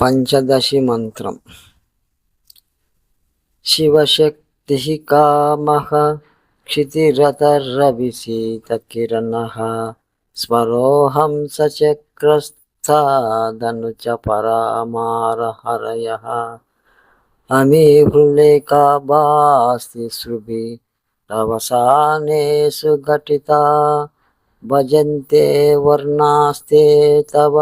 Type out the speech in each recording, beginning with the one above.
పంచదశి మంత్రం. శివశక్తి కామః క్షితిరతరవిశీతకిరణః స్మరోహం సచక్రస్థాదనుచ పరామారహరయః అమీహృలేఖా భాస్తి శృభి రవసానేషు ఘటితా భజంతే వర్ణాస్తే తవ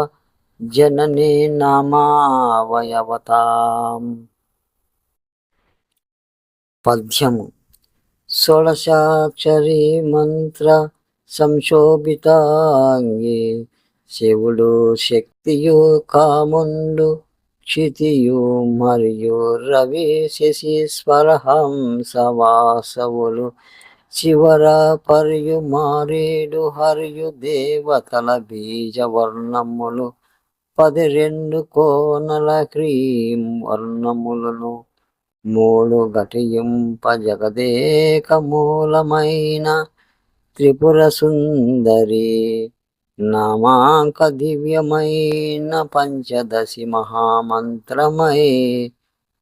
జననీ నామావయవతాం. పద్యము. షోడశాక్షరీ మంత్ర సంశోభితాంగి శివుడు శక్తియు కాముండు క్షితియు మరియు రవి శశీశ్వరహంసవాసవులు చివర పర్యు మారేడు హరియు దేవతల బీజవర్ణములు 12 కోనల క్రీం వర్ణములను 3 ఘటింప జగదేక మూలమైన త్రిపుర సుందరి నామాంక దివ్యమైన పంచదశి మహామంత్రమై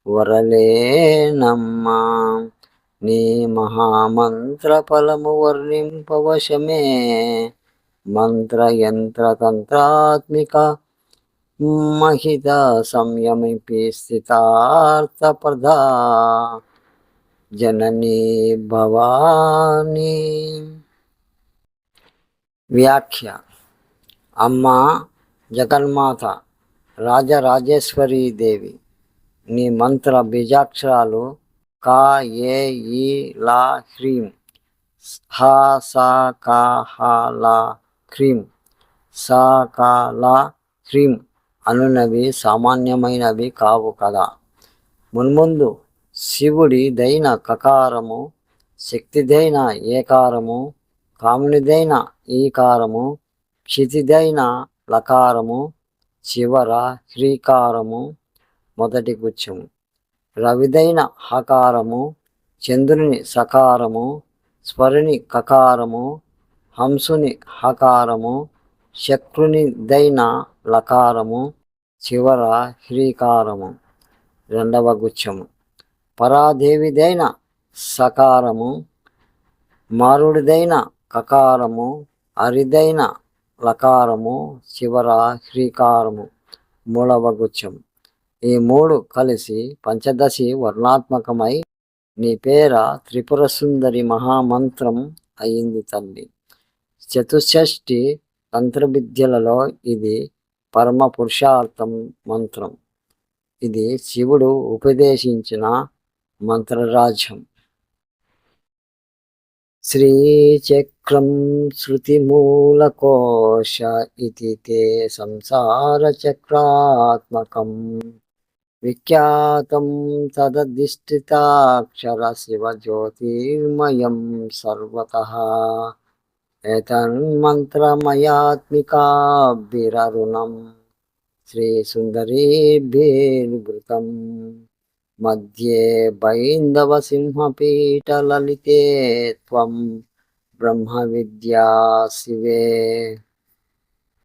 వరలేనమ్మా. నీ మహామంత్ర ఫలము వర్ణింపవశమే మంత్రయంత్ర తంత్రాత్మిక మహిత సంయమిపి స్థితార్థప్రదా జననీ భవాని. వ్యాఖ్య. అమ్మా జగన్మాత రాజరాజేశ్వరీదేవి, నీ మంత్ర బీజాక్షరాలు కా ఏ ఈ లా హ్రీం, హా సా కా హా లా హ్రీం, సా కా లా హ్రీం అనునవి సామాన్యమైనవి కావు కదా. మున్ముందు శివుడి దైన కకారము, శక్తిదైన ఏకారము, కామునిదైన ఈకారము, క్షితిదైన లకారము, చివర హ్రీకారము మొదటి గుచ్చము, రవిదైన హకారము, చంద్రుని సకారము, స్వరుని కకారము, హంసుని హకారము, శక్రునిదైన లకారము, చివర హ్రీకారము రెండవ గుచ్చము, పరాదేవిదైన సకారము, మారుడిదైన కకారము, అరిదైన లకారము, చివర హ్రీకారము మూడవ గుచ్చము. ఈ 3 కలిసి పంచదశి వర్ణాత్మకమై నీ పేర త్రిపుర సుందరి మహామంత్రం అయింది తల్లి. చతుషష్ఠి తంత్రవిద్యలలో ఇది పరమ పురుషార్థం మంత్రం. ఇది శివుడు ఉపదేశించిన మంత్రరాజ్యం. శ్రీచక్రం శృతిమూలకోశ ఇతి తే సంసారచక్రాత్మకం విఖ్యాతం తదధిష్ఠితాక్షర శివజ్యోతిర్మయం సర్వతః ఏతన్మంత్రమయాత్మికాభిరరుణం శ్రీసుందరీభిర్భృతం మధ్యే బైందవ సింహపీఠలలితే త్వం బ్రహ్మ విద్యా శివే.